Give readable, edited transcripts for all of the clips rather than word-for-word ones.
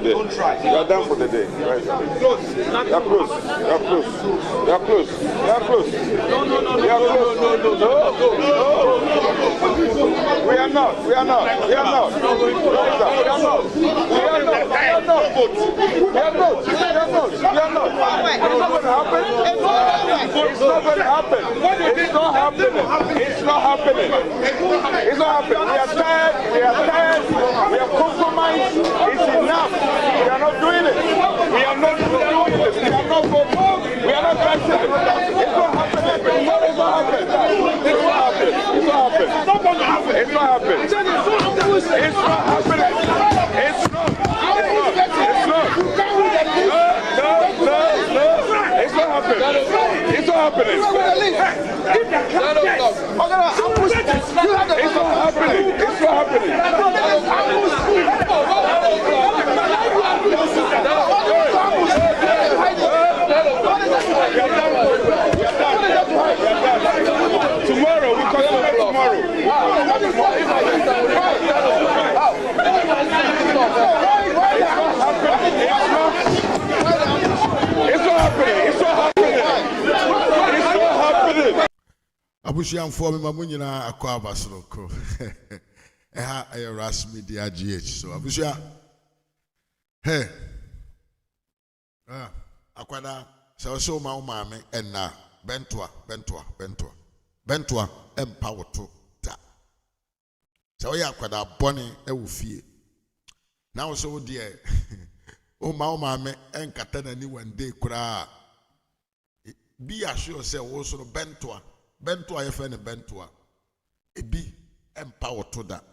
the day. Don't try. You are done for the day. Right. Close. You are close. You are close. You are close. You are close. No. You are close. No. We are not. We are not. We are not. We are not. We are not. We are not. We are not. We are not. We are not. It's not going to happen. It's not going to happen. It's not happening. It's not happening. It's not happening. We are tired. We are tired. We are compromised. It's enough. We are not doing it. We are not doing it. We are not going. We are not practicing it. It's not happening. It's not happening. It's not happening. It's not happening. It's not happening. It's not happening. It's not happening. It's not. It's not happening. It's not happening. It's not happening. It's not happening. Tomorrow, we continue tomorrow. It's not happening. It's not happening. It's not happening. Abusham for me, Mamunina Aquaba Sroko. RAZ Media GH. So, Abushia. Hey. Aquada. So, my mammy and now. Bentua, empower to that. So, ya Aquada Bonnie, a woofy. Now, so dear. Oh, my mammy, and Katana knew one day cry. Be assured, say, also Bentua, if any Bentua. It be empower to that.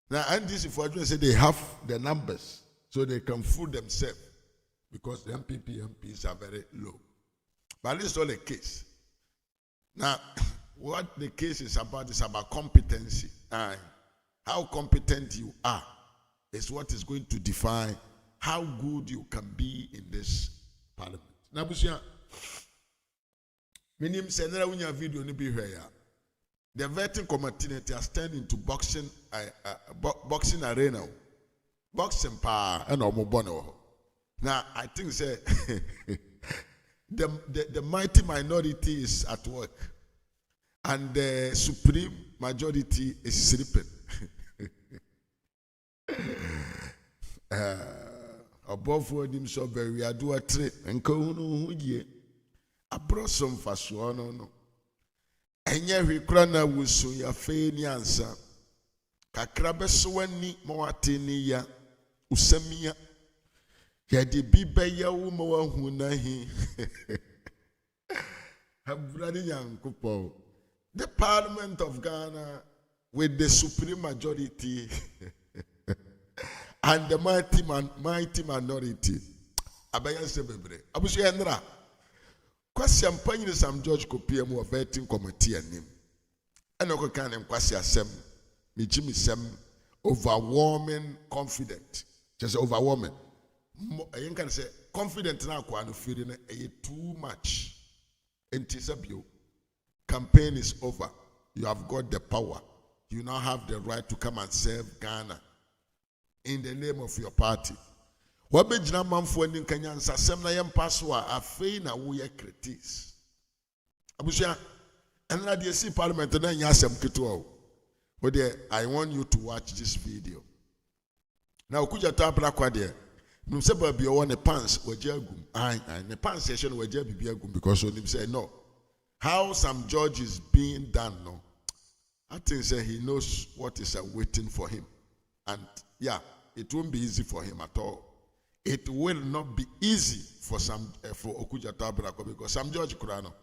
Now, and this if I say they have the numbers, so they can fool themselves because the MPs are very low. But this is all a case. Now, what the case is about competency. How competent you are is what is going to define how good you can be in this parliament. Now, Busia, my name is video ni be here. The vetting committee has turned into boxing arena. Boxing power and omobono. Now, I think say the mighty minority is at work and the supreme majority is sleeping. Above what him so very I do a trip and go no ye. I brought some fast one no. And yet we crana will so ya fain answer. Kakrabe swani moatini ya usemia. Ya di bibe ya umawa hunahi. The Parliament of Ghana with the supreme majority and the mighty minority. Abayan sebebre. Abushi Endra. Kwasi ampanyi Sam George kopie mu vetting committee anim. Eno ko kan em kwasi asem. Mi jimi sem overwhelming confident. Just overwhelming. You can say confident na kwa no feel na too much. Antisabio. Campaign is over. You have got the power. You now have the right to come and serve Ghana in the name of your party. What be jina manfo ni Kenyan sasem na yem paswa afei na wo ye critics. Abusia, and na dey see parliament na nya asem keto. But I want you to watch this video. Now kuja to Ablakwa there. No say baby o ne pants waje agum. Ai ne pants session waje bibi agum because on him say no. How some judge is being done no. I think say he knows what is waiting for him. And yeah, it won't be easy for him at all. It will not be easy for some for Okuja to Ablakwa because some judge Kurano.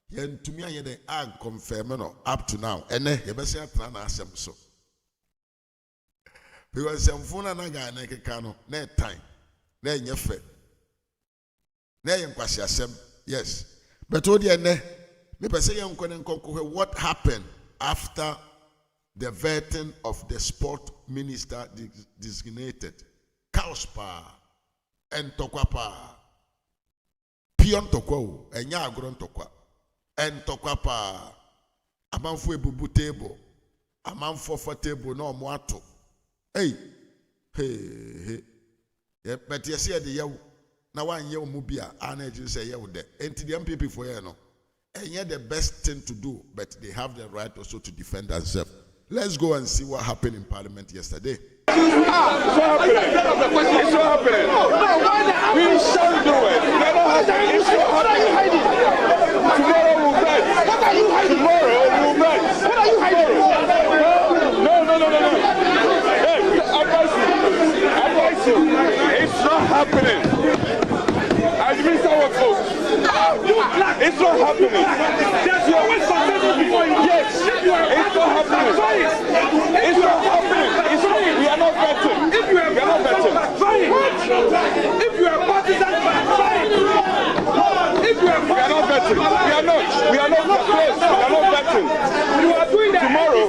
Yen to me yen ag confirm no up to now. Ene ye be say atna na asem so. Because some phone na ga na keka no na time. Na enye fe. Na yen kwasi asem. Yes. But odi ene me be say yen konen what happened after the vetting of the sport minister designated. Kauspa and Tokwapa. Pion Tokwa, and Yagron Tokwa. And Tokwapa. A man for a bubu table. A man for table, no moato. Hey. But you see the Yawa. Now one year mubia, I need say Yawa there. And to the MPP for you know. And yet the best thing to do, but they have the right also to defend themselves. Let's go and see what happened in Parliament yesterday. It's not happening. It's not happening. We shall do it. It's not happening. Tomorrow we'll bet. What are you hiding? Tomorrow we'll bet. What are you hiding? No. Hey, advise you. It's not happening. As Mr. Watford, it's not happening. Yes, it's not happening. It's not happening. We are not betting. We are not betting. If you are partisan, fine. If you are we are not betting. We are not betting. You are doing that tomorrow.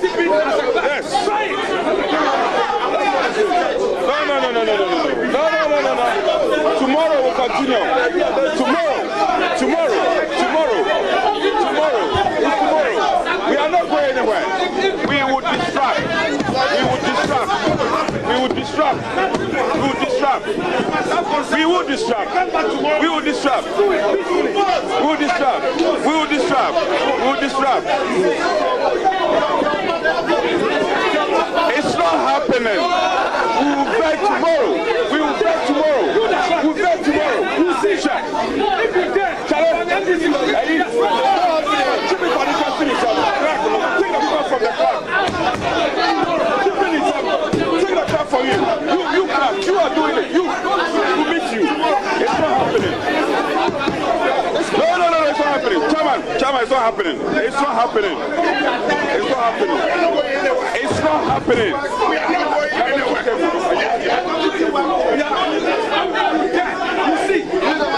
Yes. No. Tomorrow will continue. Tomorrow. We are not going anywhere. We would distract. It's not happening. We will bet tomorrow. We'll bet tomorrow. We'll see, Jack. If you dare, take the car from the car. Take the car from you. You are doing it. You meet you. It's not happening. No, it's not happening. Chairman, it's not happening. It's not happening. You see? It's not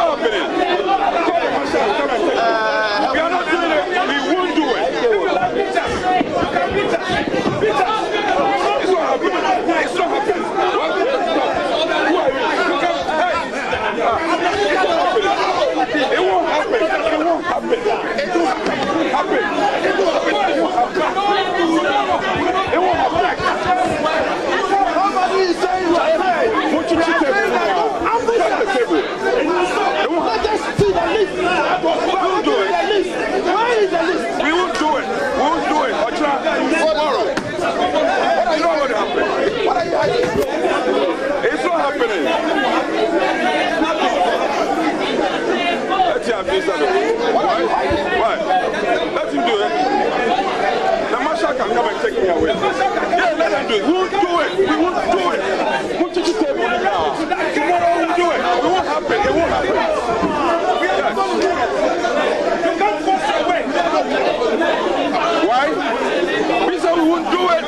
happening. We are not doing it. We won't do it. It's not happening. It won't happen. Somebody is saying put your table. We won't do it. Where is the list? We won't do it. Tomorrow. You know what happened? What are you hiding? It's not happening. Let's have this. Why? Let him do it. The marshal can come and take me away. Yeah, let him do it. We won't do it. Put your table now. Tomorrow we'll do it. It won't happen. Yes. You can't force your way. Why? We said we won't do it.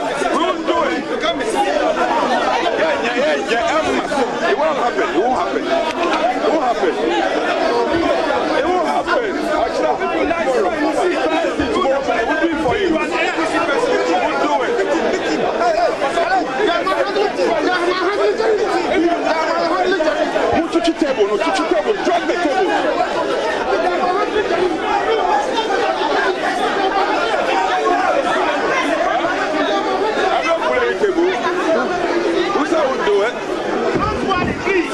Yeah. It won't happen. It won't happen. Actually, we'll do it for you. We'll do it. Put your table. Drop the table. I'm not playing table. Who said we'll do it? Somebody, please.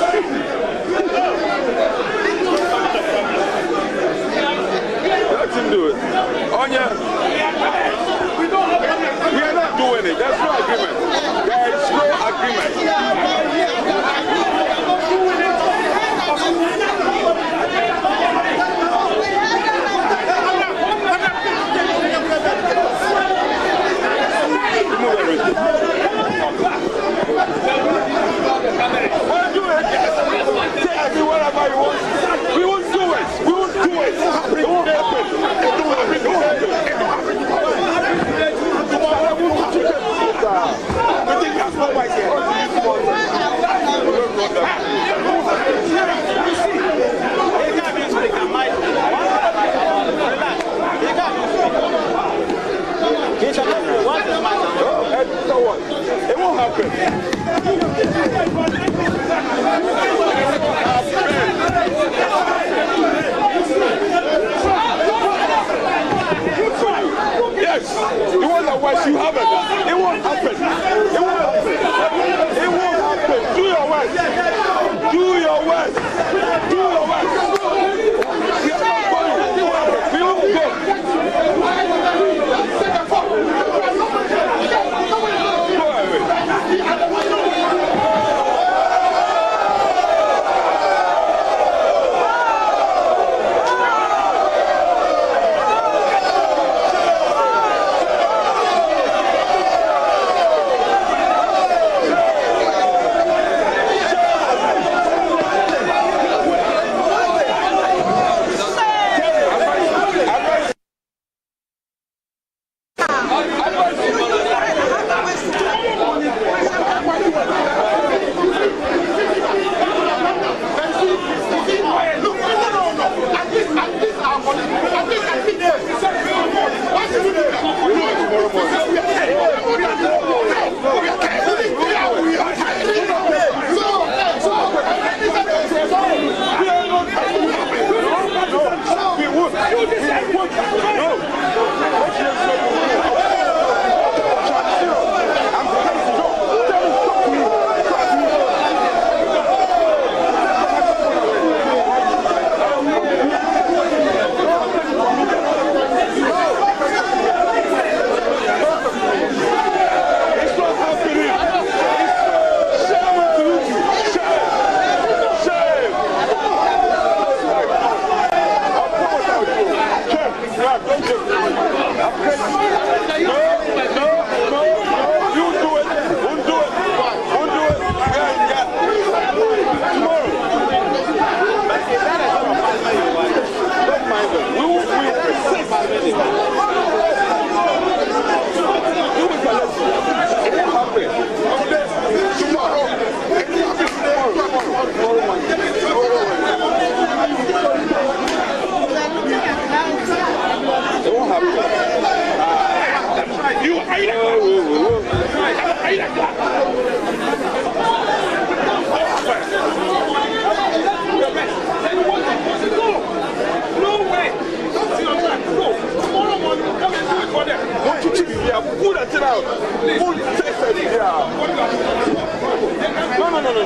We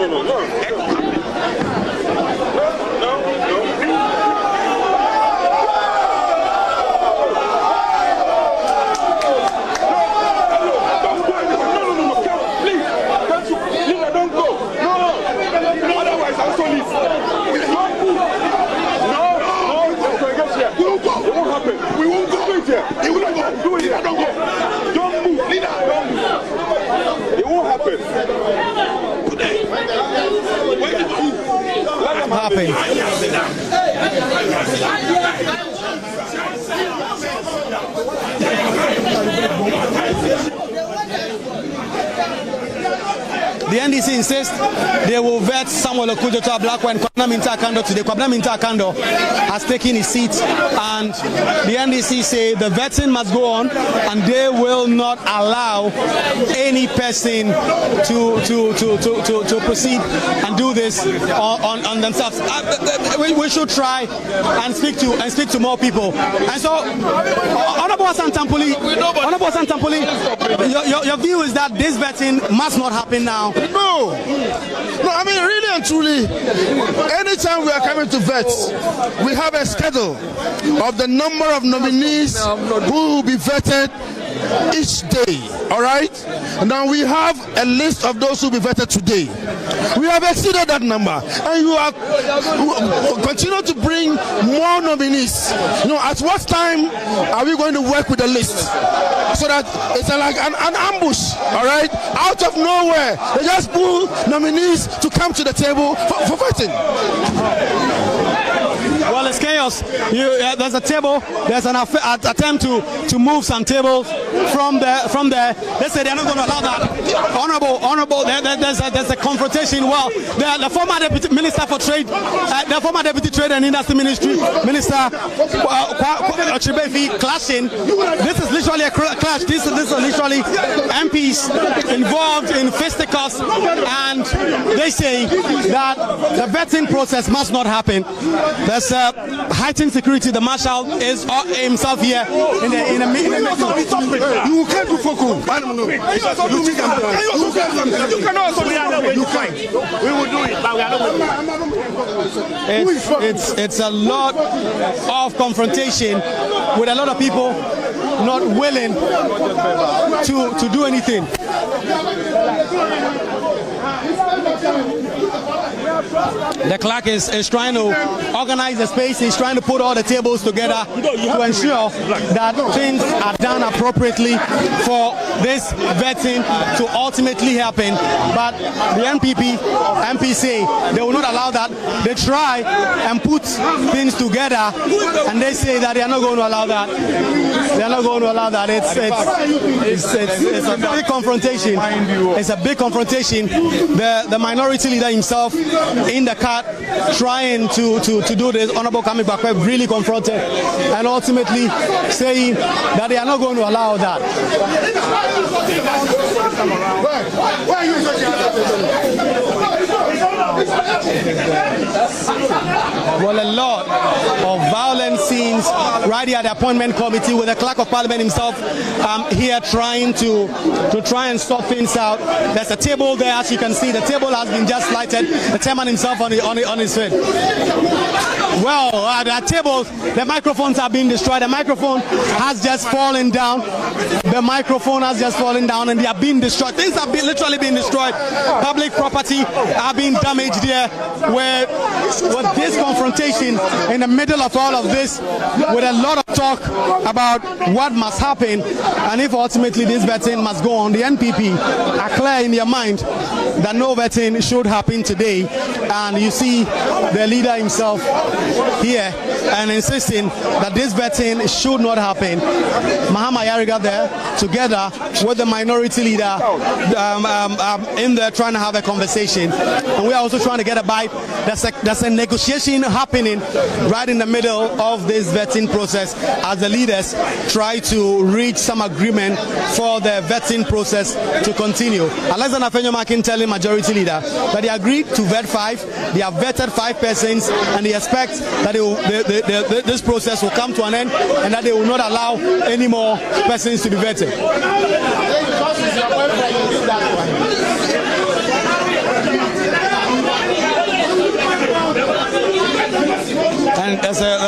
won't go here. It will not go. Do it. Don't go. Don't move. Leader, don't move. It won't happen. Let them happen. The NDC insists they will vet Samuel Okujo to Ablakwa and Akandoh today. Akandoh has taken his seat, and the NDC say the vetting must go on, and they will not allow any person to proceed and do this on themselves. We should try and speak to more people. And so, Honorable Santampuli, your view is that this vetting must not happen now. No, I mean, really and truly, anytime we are coming to vet, we have a schedule of the number of nominees who will be vetted each day. All right, now we have a list of those who will be vetted today. We have exceeded that number, and you are continue to bring more nominees. At what time are we going to work with the list so that it's like an ambush? All right, out of nowhere they just pull nominees to come to the table for vetting. Well, it's chaos. There's a table. There's an attempt to move some tables from there. They say they're not going to allow that. Honorable. There's a confrontation. Well, the former deputy minister for trade, the former deputy trade and industry ministry minister Ochibefi clashing. This is literally a clash. This is literally MPs involved in fisticuffs, and they say that the vetting process must not happen. There's heightened security. The marshal is himself here in a meeting. You can't do focus. You cannot also do it. We will do it, but we are not going to. It's a lot of confrontation with a lot of people not willing to do anything. The clerk is trying to organize the space. He's trying to put all the tables together to ensure that things are done appropriately for this vetting to ultimately happen. But the MP say they will not allow that. They try and put things together, and they say that they are not going to allow that. They are not going to allow that. It's a big confrontation. It's a big confrontation. The minority leader himself in the car trying to do this. Honorable Kami Bakwe really confronted and ultimately saying that they are not going to allow that. Well, a lot of violent scenes right here at the appointment committee with the clerk of parliament himself here trying to try and sort things out. There's a table there, as you can see. The table has been just lighted. The chairman himself on his feet. Well, the tables, the microphones have been destroyed. The microphone has just fallen down. The microphone has just fallen down, and they are being destroyed. Things have literally been destroyed. Public property are being damaged here. Where with this confrontation in the middle of all of this, with a lot of talk about what must happen, and if ultimately this vetting must go on, the NPP are clear in their mind that no vetting should happen today. And you see the leader himself here and insisting that this vetting should not happen. Mahama Yariga there, together with the minority leader, in there trying to have a conversation. And we are also trying to get a bite. There's a negotiation happening right in the middle of this vetting process as the leaders try to reach some agreement for the vetting process to continue. Alexander Fenyomakin telling majority leader that they agreed to vet 5. They have vetted 5 persons, and they expect that this process will come to an end and that they will not allow any more persons to be vetted.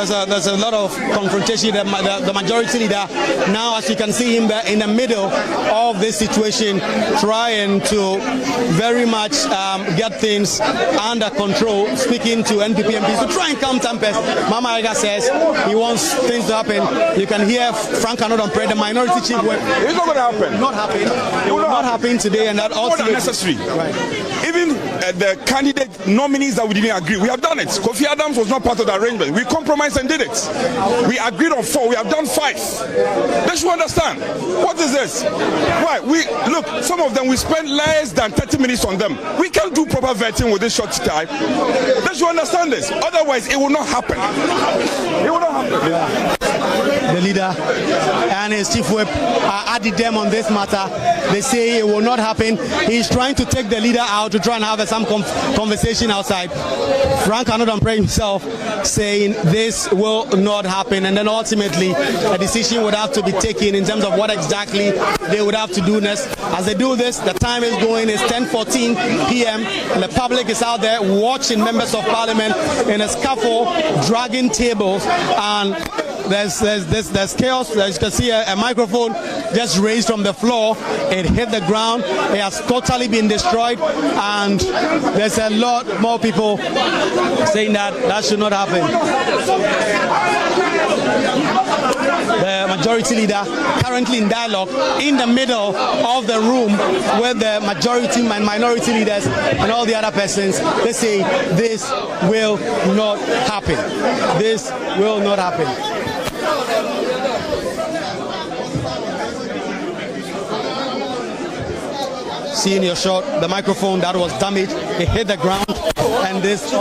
there's a lot of confrontation. The majority leader now, as you can see him there in the middle of this situation, trying to very much get things under control, speaking to NPP MPs to try and calm tempers. Mama Aga says he wants things to happen. You can hear Frank Akandoh, the minority chief. It's not going to happen. Not happen. It will not happen today, and that also necessary. Right. Even the candidate nominees that we didn't agree, we have done it. Kofi Adams was not part of the arrangement. We compromised and did it. We agreed on 4. We have done 5. They should understand. What is this? Why? Look, some of them we spent less than 30 minutes on them. We can't do proper vetting with this short time. They should understand this. Otherwise, it will not happen. It will not happen. Yeah. The leader and his chief whip are added them on this matter. They say it will not happen. He's trying to take the leader out to try and have some conversation outside. Frank Akandoh himself saying this will not happen, and then ultimately a decision would have to be taken in terms of what exactly they would have to do next. As they do this, the time is going, it's 10:14 p.m. and the public is out there watching members of parliament in a scaffold dragging tables, and there's chaos. As you can see, a microphone just raised from the floor. It hit the ground. It has totally been destroyed, and there's a lot more people saying that should not happen. The majority leader currently in dialogue in the middle of the room with the majority and minority leaders and all the other persons. They say this will not happen. This will not happen. Seeing your shot, the microphone that was damaged, it hit the ground, and this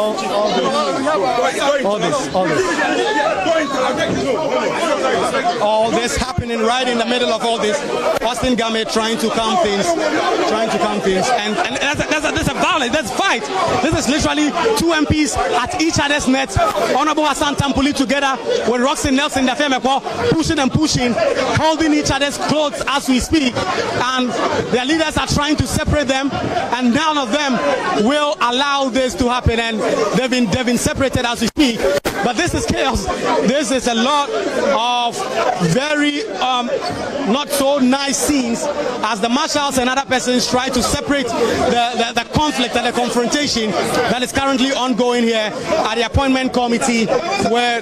all this happening right in the middle of all this. Austin Game trying to calm things, and there's a violence, there's fight. This is literally 2 MPs at each other's net. Honorable Hassan Tampuli together with Roxy Nelson Dafemeko pushing, holding each other's clothes as we speak, and their leaders are trying to separate them, and none of them will allow this to happen, and they've been separated as we speak. But this is chaos. This is a lot of very not so nice scenes as the marshals and other persons try to separate the conflict and the confrontation that is currently ongoing here at the appointment committee, where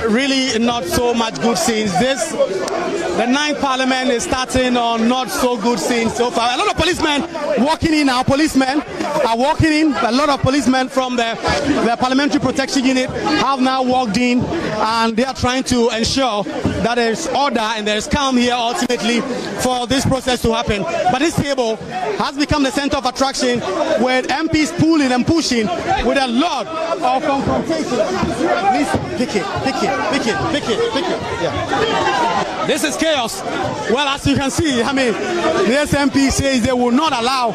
really not so much good scenes. The 9th Parliament is starting on not so good scenes so far. A lot of policemen walking in. Our policemen are walking in. A lot of policemen from the Parliamentary Protection Unit have now walked in, and they are trying to ensure that there is order and there is calm here ultimately for this process to happen. But this table has become the center of attraction, with MPs pulling and pushing with a lot of confrontation. Please pick it. Yeah. This is chaos. Well, as you can see, the SMP says they will not allow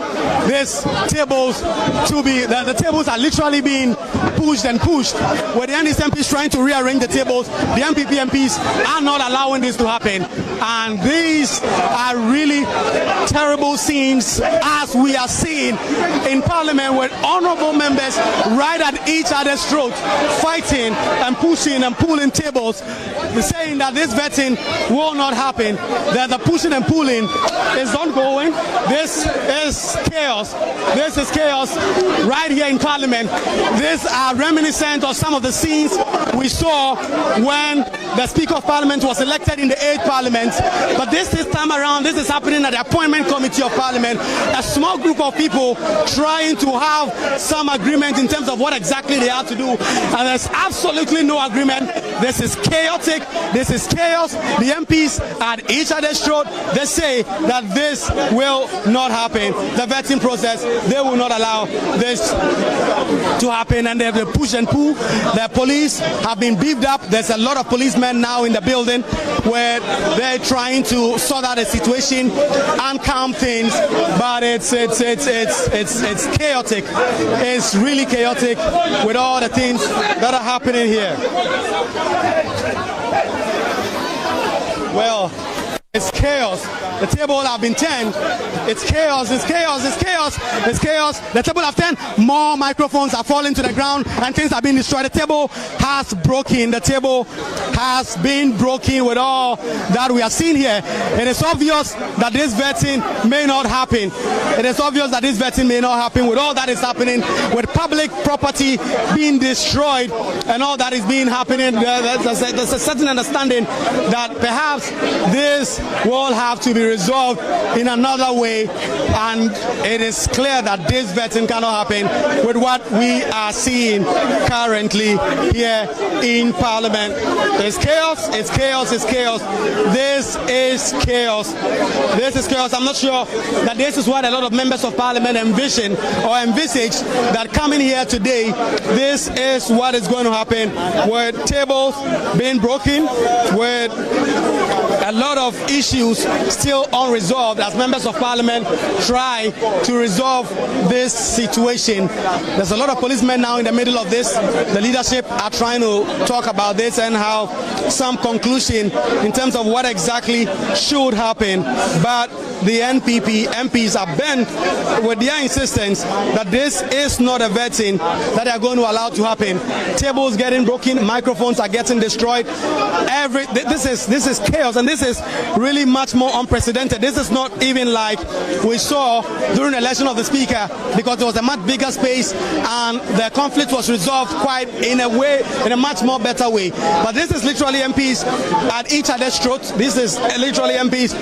these tables to be, the tables are literally being pushed, where the NDC MPs trying to rearrange the tables. The MPP MPs are not allowing this to happen, and these are really terrible scenes as we are seeing in Parliament, with honorable members right at each other's throats, fighting and pushing and pulling tables, saying that this vetting will not happen, that the pushing and pulling is ongoing. This is chaos. This is chaos right here in Parliament. These are reminiscent of some of the scenes we saw when the Speaker of Parliament was elected in the 8th Parliament. But this time around, this is happening at the Appointment Committee of Parliament. A small group of people trying to have some agreement in terms of what exactly they have to do. And there's absolutely no agreement. This is chaotic. This is chaos. The MPs at each other's throat, they say that this will not happen. The vetting process, they will not allow this to happen, and they have push and pull. The police have been beefed up. There's a lot of policemen now in the building where they're trying to sort out the situation and calm things, but it's chaotic. It's really chaotic with all the things that are happening here. Well, it's chaos. The table have been turned. It's chaos, it's chaos, it's chaos, it's chaos. The table have turned. More microphones are falling to the ground and things are being destroyed. The table has broken. The table has been broken with all that we are seeing here. It is obvious that this vetting may not happen. It is obvious that this vetting may not happen with all that is happening, with public property being destroyed and all that is being happening. There's a certain understanding that perhaps this will have to be resolved in another way, and it is clear that this vetting cannot happen with what we are seeing currently here in Parliament. It's chaos, it's chaos, it's chaos. This is chaos. This is chaos. I'm not sure that this is what a lot of members of Parliament envision or envisage, that coming here today, this is what is going to happen, with tables being broken, with a lot of issues still unresolved as members of Parliament try to resolve this situation. There's a lot of policemen now in the middle of this. The leadership are trying to talk about this and how some conclusion in terms of what exactly should happen, but the MPs are bent with their insistence that this is not a vetting that they are going to allow to happen. Tables getting broken, microphones are getting destroyed. This is chaos, and this is really much more unprecedented. This is not even like we saw during the election of the speaker, because there was a much bigger space and the conflict was resolved quite in a much more better way. But this is literally MPs at each other's throats. This is literally MPs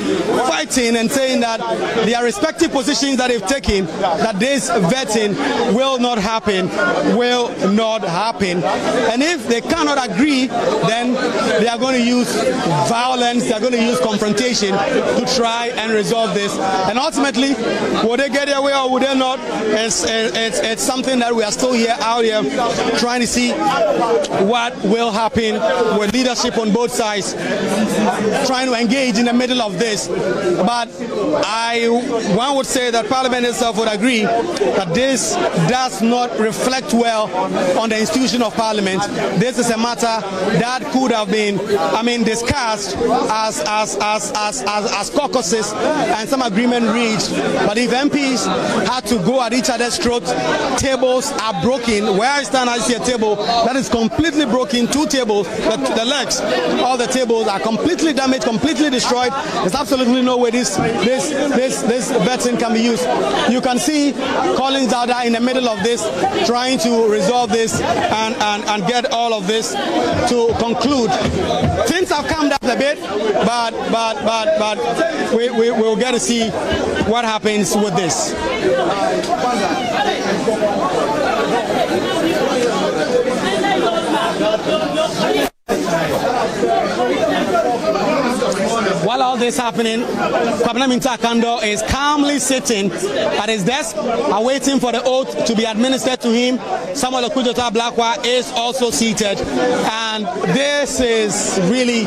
fighting and saying that their respective positions that they've taken, that this vetting will not happen, and if they cannot agree, then they are going to use violence, they are going to use confrontation to try and resolve this. And ultimately, will they get their way or will they not? It's something that we are still out here trying to see what will happen, with leadership on both sides trying to engage in the middle of this. But one would say that Parliament itself would agree that this does not reflect well on the institution of Parliament. This is a matter that could have been, discussed as caucuses and some agreement reached. But if MPs had to go at each other's throats, tables are broken. Where I stand, I see a table that is completely broken. Two tables, the legs, all the tables are completely damaged, completely destroyed. There's absolutely no way this vetting can be used. You can see Collins out there in the middle of this, trying to resolve this and get all of this to conclude. Things have calmed up a bit, but we'll get to see what happens with this. While all this happening, Yawa Akandoh is calmly sitting at his desk, awaiting for the oath to be administered to him. Samuel Ablakwa is also seated, and this is really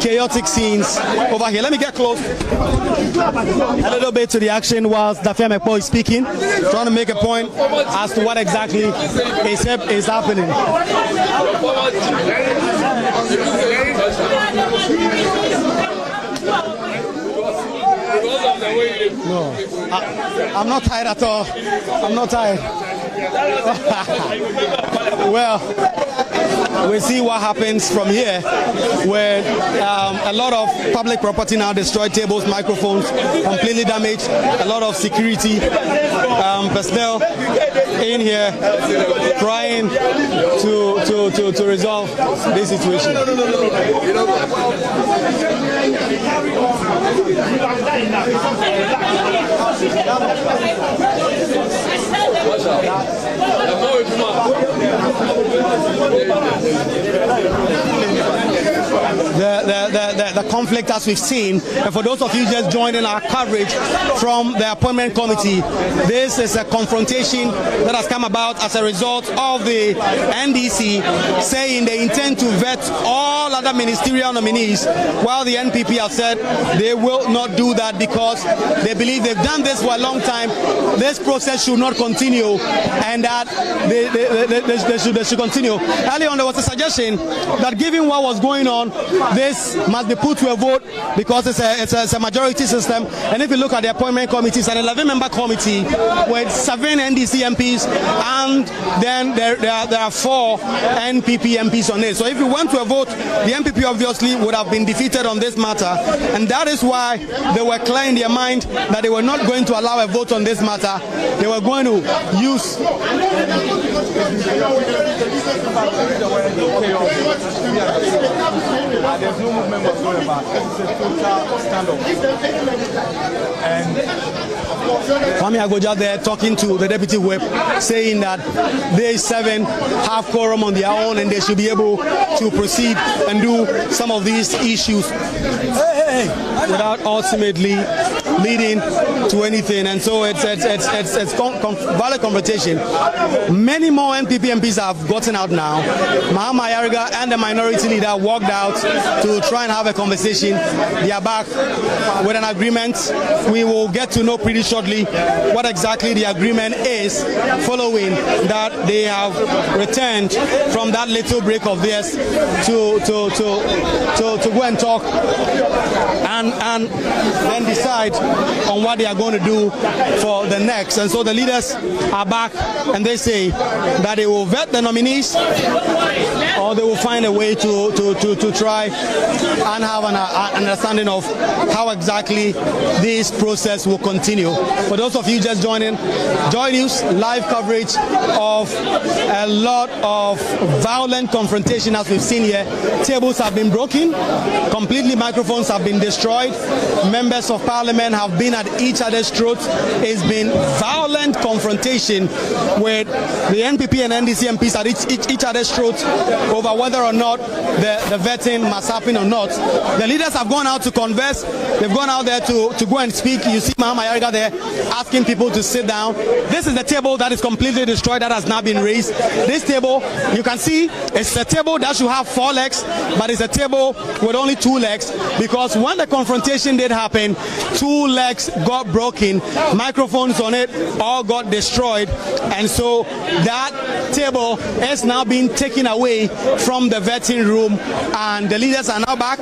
chaotic scenes over here. Let me get close a little bit to the action whilst Dafia Mekpo is speaking, trying to make a point as to what exactly is happening. No, I'm not tired at all. I'm not tired. Well, we'll see what happens from here, where a lot of public property now destroyed, tables, microphones completely damaged, a lot of security personnel in here trying to resolve this situation. The conflict as we've seen, and for those of you just joining our coverage from the appointment committee, this is a confrontation that has come about as a result of the NDC saying they intend to vet all other ministerial nominees, while the NPP have said they will not do that because they believe they've done this for a long time. This process should not continue, and that they should continue. Earlier on, there was a suggestion that given what was going on this must be put to a vote because it's a majority system. And if you look at the appointment committee, it's an 11-member committee with 7 NDC MPs, and then there are 4 NPP MPs on it. So if you went to a vote, the NPP obviously would have been defeated on this matter, and that is why they were clear in their mind that they were not going to allow a vote on this matter. They were going to use there's no movement whatsoever. It's a total standoff. Kwame Agoja there talking to the deputy whip, saying that they 7 have quorum on their own and they should be able to proceed and do some of these issues without ultimately leading to anything. And so it's valid confrontation. Many more NPP MPs have gotten out now. Mahama Yariga and the minority leader walked out to try and have a conversation. They are back with an agreement. We will get to know pretty shortly what exactly the agreement is, following that they have returned from that little break of theirs to go and talk and then decide on what they are going to do for the next. And so the leaders are back, and they say that they will vet the nominees, or they will find a way to try and have an understanding of how exactly this process will continue. For those of you just joining, Joy News live coverage of a lot of violent confrontation as we've seen here. Tables have been broken, completely microphones have been destroyed, members of parliament have been at each other's throats. It's been violent confrontation with the NPP and NDC MPs at each other's throats over whether or not the vetting must happen or not. The leaders have gone out to converse. They've gone out there to go and speak. You see Mahama Yariga there asking people to sit down. This is the table that is completely destroyed, that has now been raised. This table, you can see, it's a table that should have 4 legs, but it's a table with only 2 legs, because when the confrontation did happen, 2 legs got broken, microphones on it all got destroyed, and so that table is now being taken away from the vetting room, and the leaders are now back.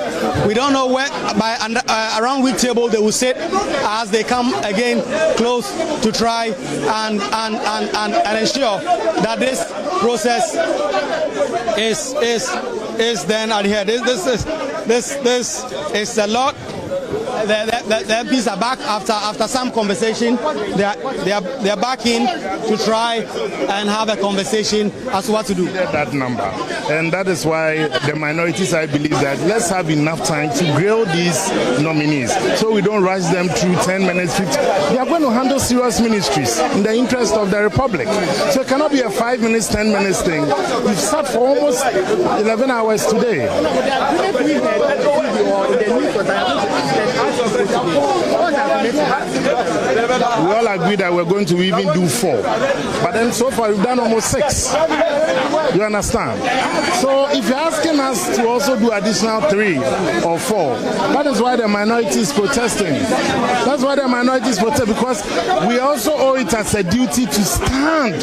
We don't know where, around which table they will sit as they come again close to try and ensure that this process is then adhered. This is a lot. The MPs are back after some conversation. They are back in to try and have a conversation as to what to do. That number, and that is why the minorities, I believe that let's have enough time to grill these nominees, so we don't rush them through 10 minutes. 50. They are going to handle serious ministries in the interest of the republic. So it cannot be a 5 minutes, 10 minutes thing. We've sat for almost 11 hours today. We all agree that we're going to even do 4, but then so far we've done almost 6. You understand? So if you're asking us to also do additional 3 or 4, that is why the minority is protesting. That's why the minority is protesting, because we also owe it as a duty to stand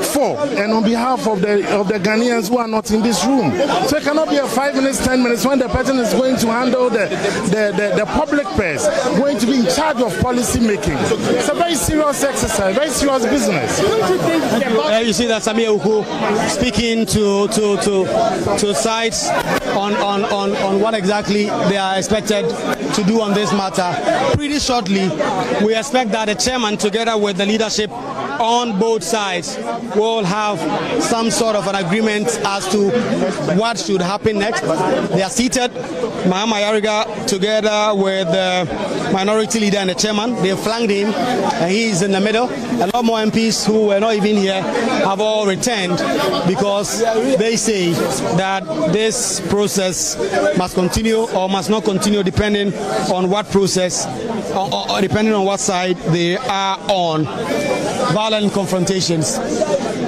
for and on behalf of the Ghanaians who are not in this room. So it cannot be a 5 minutes, 10 minutes when the person is going to handle the public purse, going to be in charge of policy making. It's a very serious exercise, very serious business. You see that Samir Uku speaking to sides on what exactly they are expected to do on this matter. Pretty shortly, we expect that the chairman, together with the leadership on both sides, will have some sort of an agreement as to what should happen next. They are seated, Mahama Yariga together with the minority leader and the chairman. They flanked him, and he is in the middle. A lot more MPs who were not even here have all returned, because they say that this process must continue or must not continue, depending on what process, or depending on what side they are on. Violent confrontations.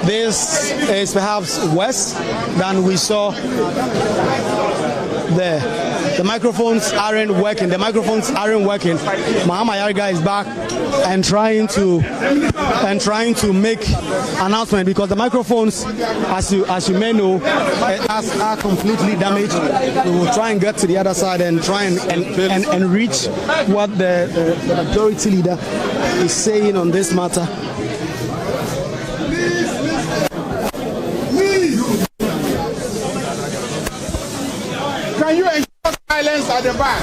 This is perhaps worse than we saw there. the microphones aren't working. Mahama Yarga is back and trying to make announcement, because the microphones, as you may know, are completely damaged. We will try and get to the other side and try and reach what the majority leader is saying on this matter. Can you ensure silence at the back?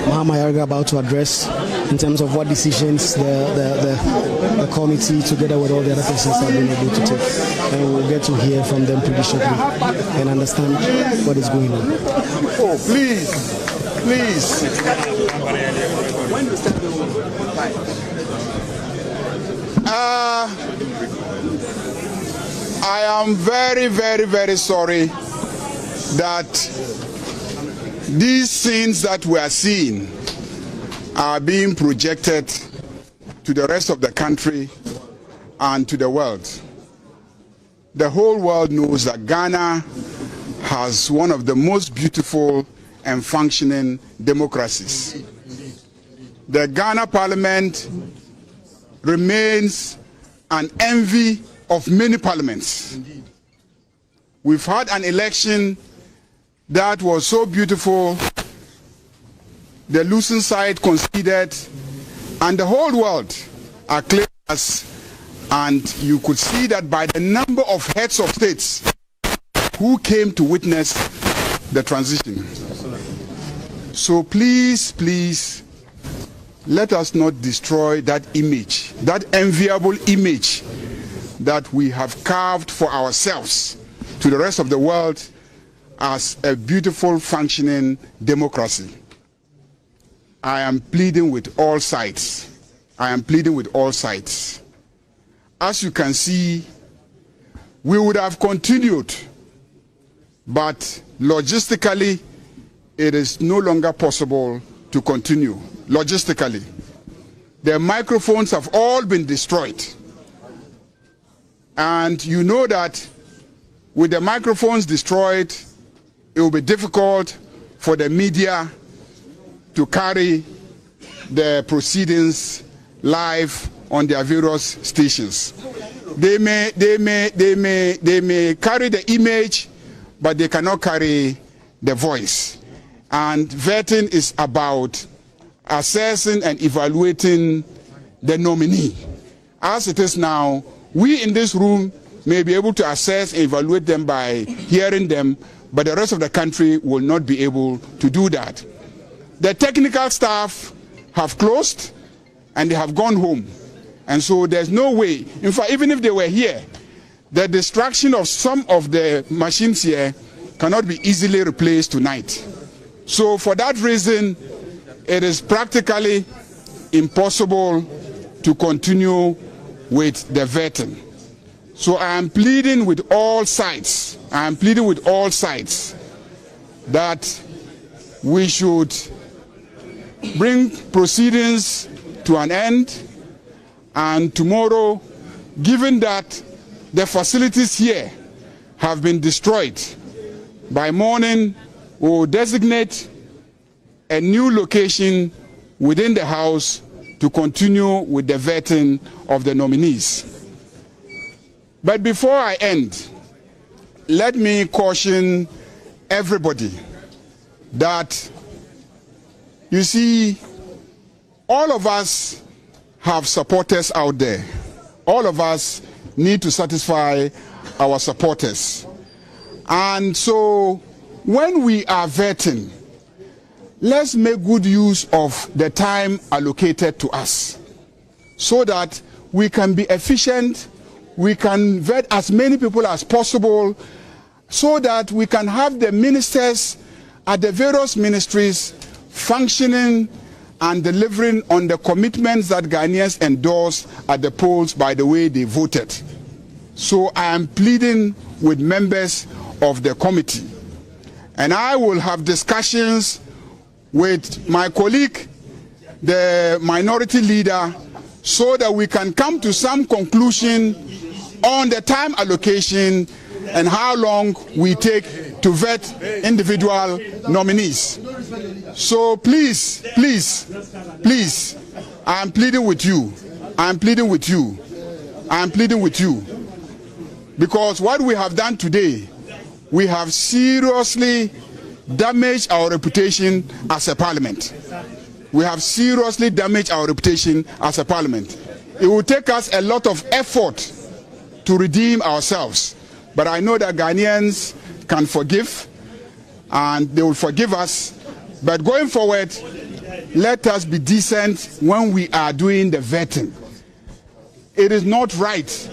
Mahama Yarga about to address in terms of what decisions the committee, together with all the other persons, have been able to take, and we'll get to hear from them pretty shortly and understand what is going on. Oh, please. I am very, very, very sorry that these scenes that we are seeing are being projected to the rest of the country and to the world. The whole world knows that Ghana has one of the most beautiful and functioning democracies. The Ghana Parliament remains an envy of many parliaments. We've had an election that was so beautiful, the losing side conceded, and the whole world acclaimed us, and you could see that by the number of heads of states who came to witness the transition. So please, let us not destroy that image, that enviable image that we have carved for ourselves to the rest of the world as a beautiful, functioning democracy. I am pleading with all sides. As you can see, we would have continued, but logistically, it is no longer possible to continue. Logistically, the microphones have all been destroyed. And you know that with the microphones destroyed, it will be difficult for the media to carry the proceedings live on their various stations. They may carry the image, but they cannot carry the voice. And vetting is about assessing and evaluating the nominee. As it is now, we in this room may be able to assess and evaluate them by hearing them, but the rest of the country will not be able to do that. The technical staff have closed and they have gone home. And so there's no way, in fact, even if they were here, the distraction of some of the machines here cannot be easily replaced tonight. So for that reason, it is practically impossible to continue with the vetting. So I am pleading with all sides. That we should bring proceedings to an end, and tomorrow, given that the facilities here have been destroyed, by morning we will designate a new location within the House to continue with the vetting of the nominees. But before I end, let me caution everybody that, you see, all of us have supporters out there. All of us need to satisfy our supporters. And so when we are vetting, let's make good use of the time allocated to us so that we can be efficient, we can vet as many people as possible, so that we can have the ministers at the various ministries functioning and delivering on the commitments that Ghanaians endorsed at the polls by the way they voted. So I am pleading with members of the committee, and I will have discussions with my colleague, the minority leader, so that we can come to some conclusion on the time allocation and how long we take to vet individual nominees. So please, I'm pleading with you. Because what we have done today, we have seriously damaged our reputation as a parliament. It will take us a lot of effort to redeem ourselves. But I know that Ghanaians can forgive, and they will forgive us. But going forward, let us be decent when we are doing the vetting. It is not right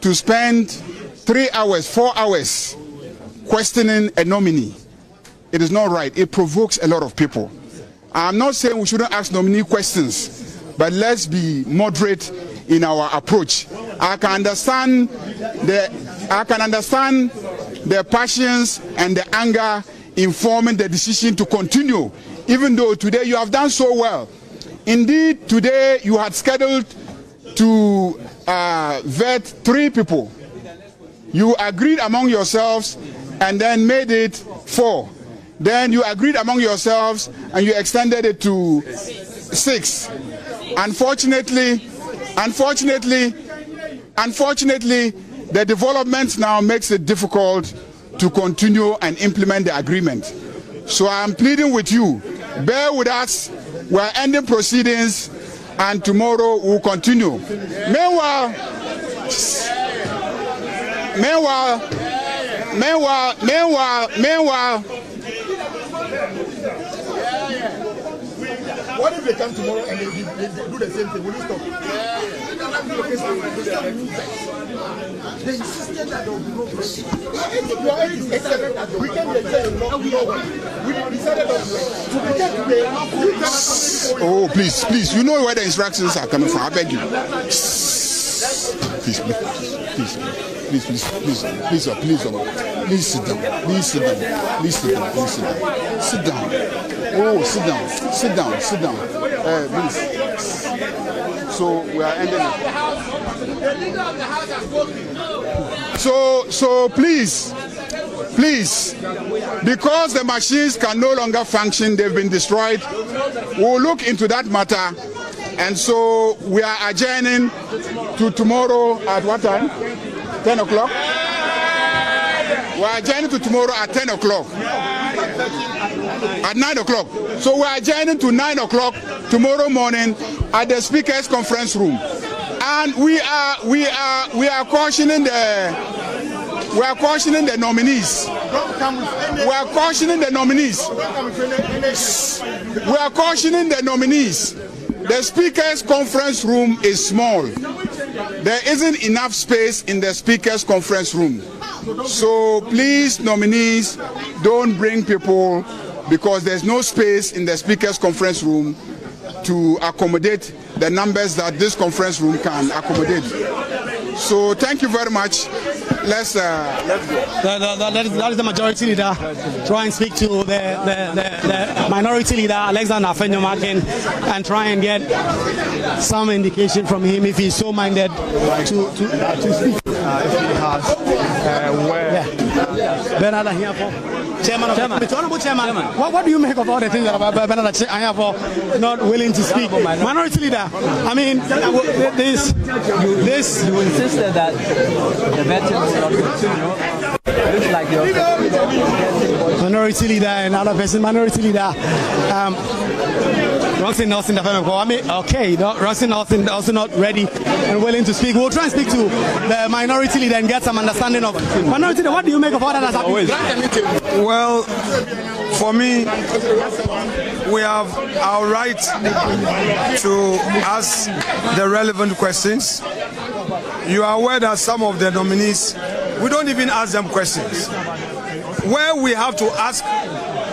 to spend 3 hours, 4 hours questioning a nominee. It is not right. It provokes a lot of people. I'm not saying we shouldn't ask nominee questions, but let's be moderate in our approach. I can understand the passions and the anger informing the decision to continue, even though today you have done so well. Indeed, today you had scheduled to vet 3 people. You agreed among yourselves and then made it 4. Then you agreed among yourselves and you extended it to 6. Unfortunately, the development now makes it difficult to continue and implement the agreement. So I'm pleading with you, bear with us. We're ending proceedings and tomorrow we'll continue. Meanwhile, what if they come tomorrow and they do the same thing? Will you stop? They insisted that there will be no question. We can get no one. We decided to oh, please. You know where the instructions are coming from. I beg you. Please sit down. Sit down. Oh, sit down. Please. So we are ending it. The leader of the house has spoken. So please, because the machines can no longer function, they've been destroyed. We'll look into that matter. And so we are adjourning to tomorrow at what time? 10 o'clock? We are adjourning to tomorrow at 10 o'clock. At 9 o'clock. So we are adjourning to 9 o'clock tomorrow morning at the Speaker's Conference Room. And we are cautioning the nominees. We are cautioning the nominees. The Speaker's Conference Room is small. There isn't enough space in the Speaker's Conference Room. So please, nominees, don't bring people, because there's no space in the Speaker's Conference Room to accommodate the numbers that this conference room can accommodate. So thank you very much. Let's go. That is the majority leader. Try and speak to the minority leader, Alexander Afenyo-Markin, and try and get some indication from him if he's so minded to speak. If he has, Bernard Ahiafo, Chairman of the Committee. Honorable Chairman, what do you make of all the things that Bernard Ahiafo not willing to speak? Minority leader, I mean, this. You insisted that the vetting will not continue. Looks like you're minority leader and other person, minority leader. Roxy Nelson, okay, Roxy Nelson also not ready and willing to speak. We'll try and speak to the minority leader and get some understanding of minority leader. What do you make of all that has happened? well, for me, we have our right to ask the relevant questions. You are aware that some of the nominees, we don't even ask them questions. Where we have to ask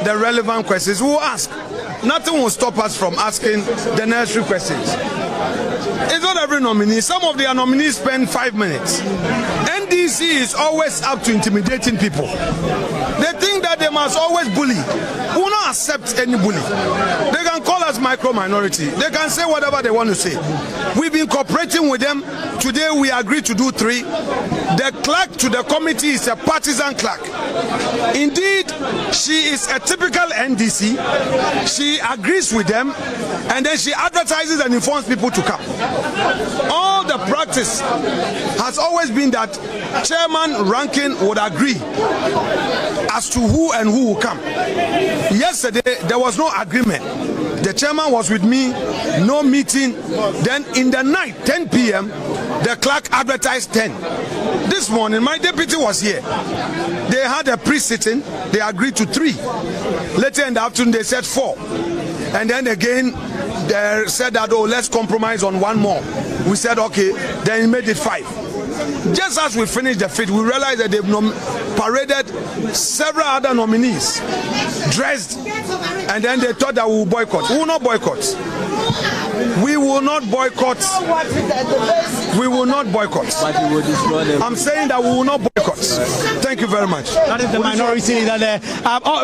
the relevant questions, we will ask. Nothing will stop us from asking the necessary questions. It's not every nominee. Some of their nominees spend 5 minutes. NDC is always up to intimidating people. They think that they must always bully. We will not accept any bully. They can call us micro-minority. They can say whatever they want to say. We've been cooperating with them. Today we agreed to do 3. The clerk to the committee is a partisan clerk. Indeed, she is a typical NDC. She agrees with them, and then she advertises and informs people to come. All the practice has always been that chairman ranking would agree as to who and who will come. Yesterday, there was no agreement. The chairman was with me, no meeting. Then in the night, 10 p.m., the clerk advertised 10. This morning, my deputy was here. They had a pre-sitting. They agreed to 3. Later in the afternoon, they said 4. And then again, they said that, oh, let's compromise on 1 more. We said, okay, then he made it 5. Just as we finished the fit, we realized that they've paraded several other nominees, dressed, and then they thought that we will boycott. We will not boycott. We will not boycott. We will not boycott. I'm saying that we will not boycott. Thank you very much. That is the minority leader there.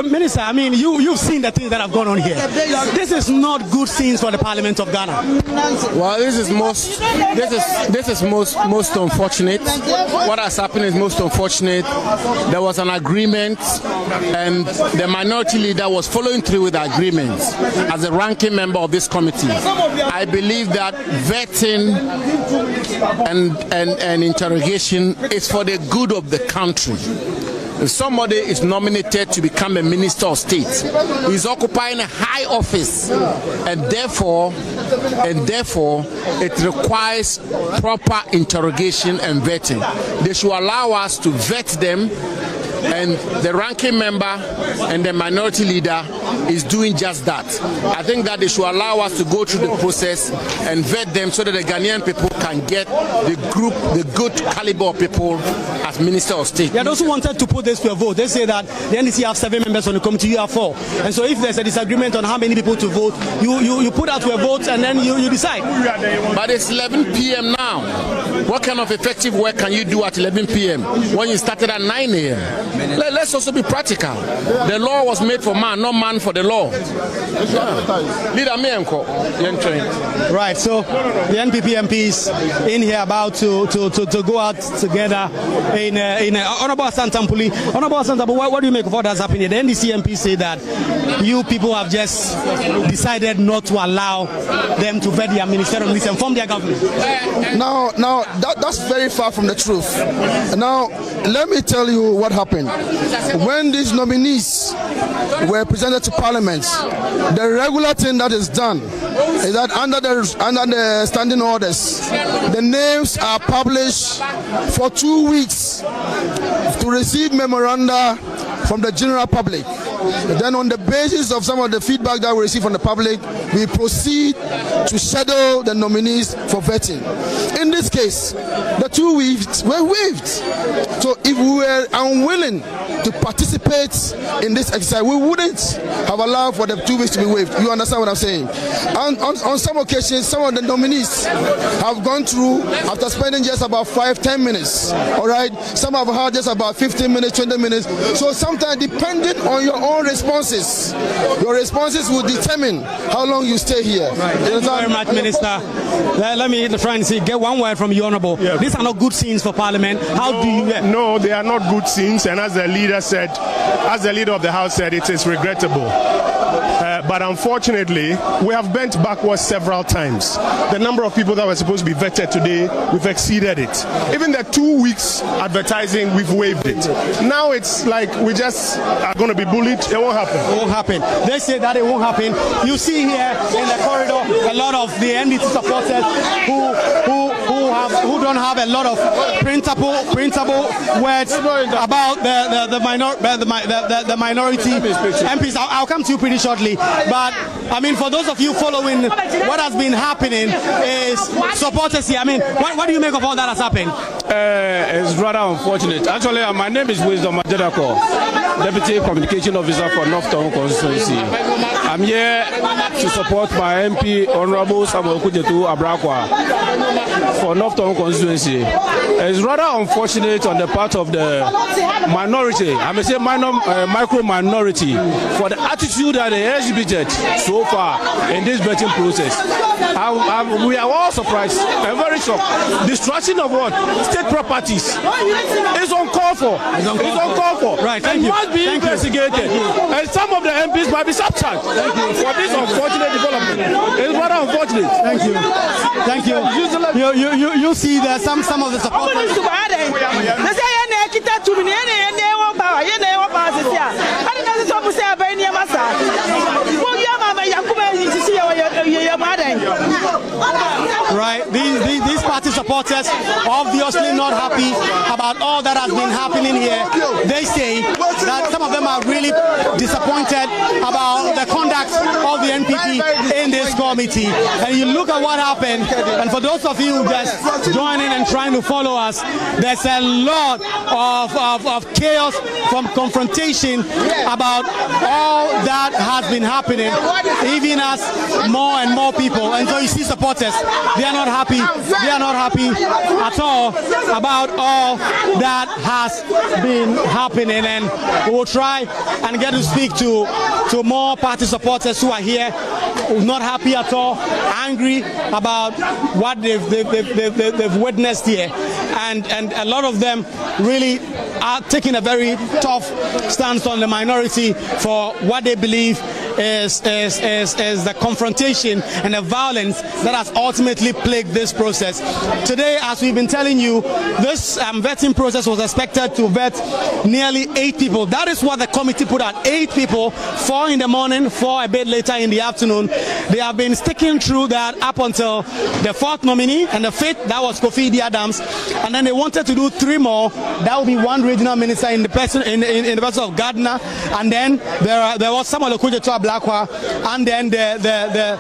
Minister, I mean, you've seen the things that have gone on here. This is not good scenes for the Parliament of Ghana. Well, this is most unfortunate. What has happened is most unfortunate. There was an agreement, and the minority leader was following through with the agreement as a ranking member of this committee. I believe that vetting and interrogation is for the good of the country. If somebody is nominated to become a minister of state, he's occupying a high office, and therefore it requires proper interrogation and vetting. They should allow us to vet them, and the ranking member and the minority leader is doing just that. I think that they should allow us to go through the process and vet them so that the Ghanaian people can get the good caliber of people as Minister of State. Yeah, those who wanted to put this to a vote, they say that the NDC have 7 members on the committee, you have 4. And so if there's a disagreement on how many people to vote, you put out to a vote and then you decide. But it's 11 p.m. now. What kind of effective work can you do at 11 p.m. when you started at 9 a.m.? Let's also be practical. The law was made for man, not man for the law. Right, so the NPP MPs in here about to go out together in Honorable Asantampuli. Honorable Asantampuli, what do you make of what has happened here? The NDC MPs say that you people have just decided not to allow them to vet their ministerial ministers and form their government. Now that's very far from the truth. Now, let me tell you what happened. When these nominees were presented to Parliament, the regular thing that is done is that under the standing orders, the names are published for 2 weeks to receive memoranda from the general public. Then on the basis of some of the feedback that we receive from the public, we proceed to schedule the nominees for vetting. In this case, the 2 weeks were waived. So if we were unwilling to participate in this exercise, we wouldn't have allowed for the 2 weeks to be waived. You understand what I'm saying? And on some occasions, some of the nominees have gone through after spending just about 5-10 minutes. All right? Some have had just about 15 minutes, 20 minutes. So sometimes, depending on your own responses, your responses will determine how long you stay here. Right. Thank you very much, Minister. Let me try and see, get one word from you, Honorable. Yeah. These are not good scenes for Parliament. No, they are not good scenes, and as the leader of the House said, it is regrettable. But unfortunately, we have bent backwards several times. The number of people that were supposed to be vetted today, we've exceeded it. Even the 2 weeks advertising, we've waived it. Now it's like we just are going to be bullied. It won't happen. It won't happen. They say that it won't happen. You see here in the corridor a lot of the NDC supporters who don't have a lot of printable words about the minority MPs. I'll come to you pretty shortly. But I mean, for those of you following what has been happening is supporters here. I mean, what do you make of all that has happened? It's rather unfortunate. Actually, my name is Wisdom Majadako, Deputy Communication Officer for North Town Constituency. I'm here to support my MP, Honorable Samuel Kujetu Ablakwa, for Northern constituency. It's rather unfortunate on the part of the minority, I may say micro minority, for the attitude that they exhibited so far in this vetting process. We are all surprised and very shocked. Destruction of what? State properties is uncalled for. It's uncalled for. Right, thank you. It must be investigated. And some of the MPs might be subject for this unfortunate development. It's rather unfortunate. Thank you. Thank you. You see that some of the supporters. Right, these party supporters obviously not happy about all that has been happening here. They say that some of them are really disappointed about the conduct of the NPP in this committee. And you look at what happened, and for those of you just joining and trying to follow us, there's a lot of chaos from confrontation about all that has been happening, even as more and more people. And so you see supporters, they are not happy. They are not happy at all about all that has been happening. And we will try and get to speak to more party supporters who are here, not happy at all, angry about what they've witnessed here. And a lot of them really are taking a very tough stance on the minority for what they believe is the confrontation and the violence that has ultimately plagued this process. Today, as we've been telling you, this vetting process was expected to vet nearly 8 people. That is what the committee put out, 8 people, 4 in the morning, 4 a bit later in the afternoon. They have been sticking through that up until the 4th nominee, and the 5th, that was Kofi Adams. And then they wanted to do 3 more. That would be 1 regional minister in the person of Gardner, and then there was Samuel Kujetu Ablakwa, and then the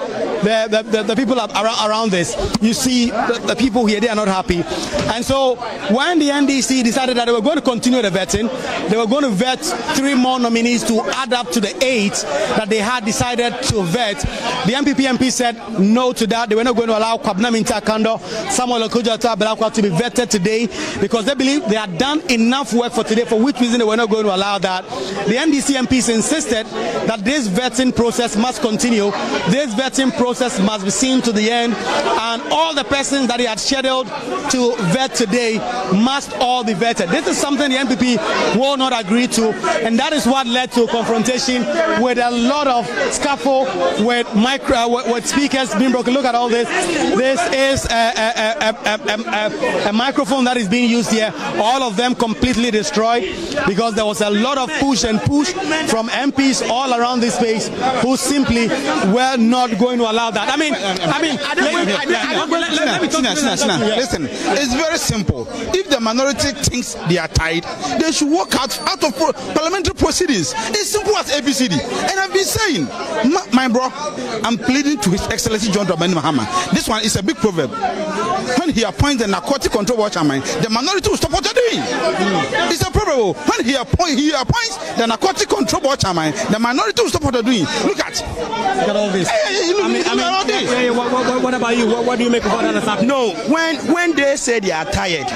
people around this. You see the people here, they are not happy. And so when the NDC decided that they were going to continue the vetting, they were going to vet 3 more nominees to add up to the 8 that they had decided to vet. The MPP said no to that. They were not going to allow Yawa and Akandoh, Samuel Kujetu Ablakwa to be vetted today because they believe they had done enough work for today, for which reason they were not going to allow that. The NDC MPs insisted that this vetting process must continue. This vetting process must be seen to the end, and all the persons that he had scheduled to vet today must all be vetted. This is something the NPP will not agree to, and that is what led to confrontation with a lot of scuffle, with speakers being broken. Look at all this. This is a microphone that is being used here. All of them completely destroyed because there was a lot of push from MPs all around this space who simply were not going to allow that. Listen, it's very simple. If the minority thinks they are tied, they should walk out of parliamentary proceedings. It's simple as ABCD. And I've been saying, my bro, I'm pleading to His Excellency John Dramani Mahama. This one is a big proverb. When he appoints the narcotic control watch chairman, the minority will stop what they're doing. It's a proverb. When he appoints the narcotic control watch chairman, the minority will stop what they're doing. Look at all this. What about you? What do you make of that? No, when they say they are tired,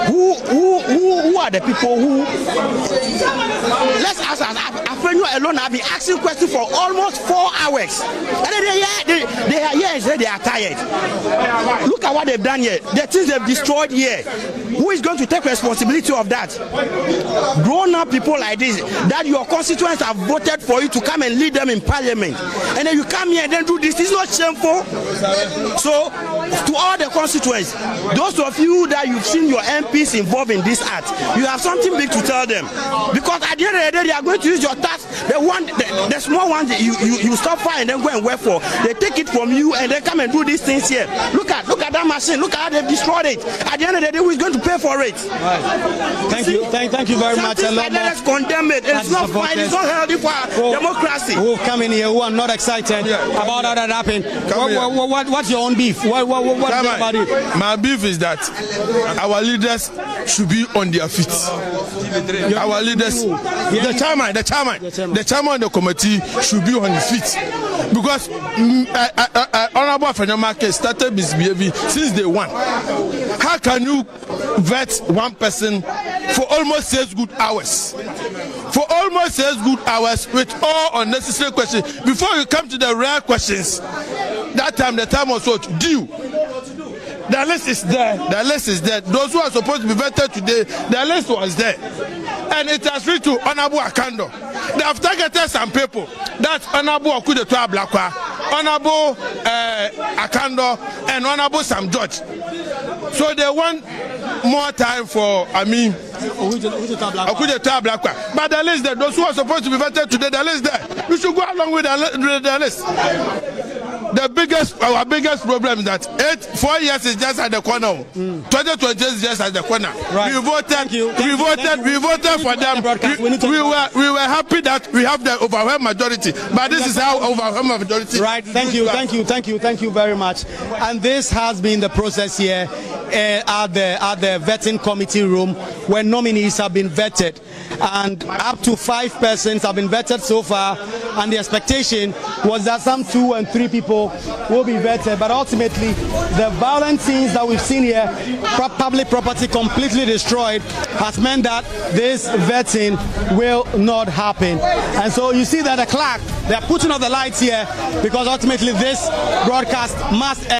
who are the people who? Let's ask us. Afenyo alone have been asking questions for almost 4 hours, and then they are here and say they are tired. Look at what they've done here. The things they've destroyed here. Who is going to take responsibility of that? Grown-up people like this, that your constituents have voted for you to come and lead them in parliament, and then you come here and then do this. It's not shameful. So, to all the constituents, those of you that you've seen your MPs involved in this act, you have something big to tell them, because at the end of the day, they are going to use your task. The small ones you stop for and then go and work for. They take it from you and they come and do these things here. Look at that machine. Look at how they've destroyed it. At the end of the day, who is going to pay for it? Right. Thank you very much. Let's condemn it. It's not fine. It's not healthy for democracy. Who come in here who are not excited about how that happened? What's your own beef? What about it? My beef is that our leaders should be on their feet. our leaders, the chairman of the committee should be on his feet, because Honorable Afenyamake started misbehaving since day one. How can you vet one person for almost 6 good hours? For almost 6 good hours with all unnecessary questions. Before you come to the rare questions, that time the time was what? Due. The list is there. The list is there. Those who are supposed to be vetted today, the list was there. And it has reached to Honorable Akandoh. They have targeted some people. That's Honorable Ablakwa, Honorable Akandoh, and Honorable Sam George. So they want more time for, Ablakwa. But the list there, those who are supposed to be vetted today, the list there. We should go along with the list. Our biggest problem is that 4 years is just at the corner. 2020 is just at the corner. Right. We voted for them. We were happy that we have the overwhelming majority, but this is how overwhelming majority. Right. Thank you very much. And this has been the process here at the vetting committee room, where nominees have been vetted, and up to 5 persons have been vetted so far, and the expectation was that some 2 and 3 people will be vetted, but ultimately the violent scenes that we've seen here, public property completely destroyed, has meant that this vetting will not happen. And so you see that the clerk, they're putting on the lights here, because ultimately this broadcast must end.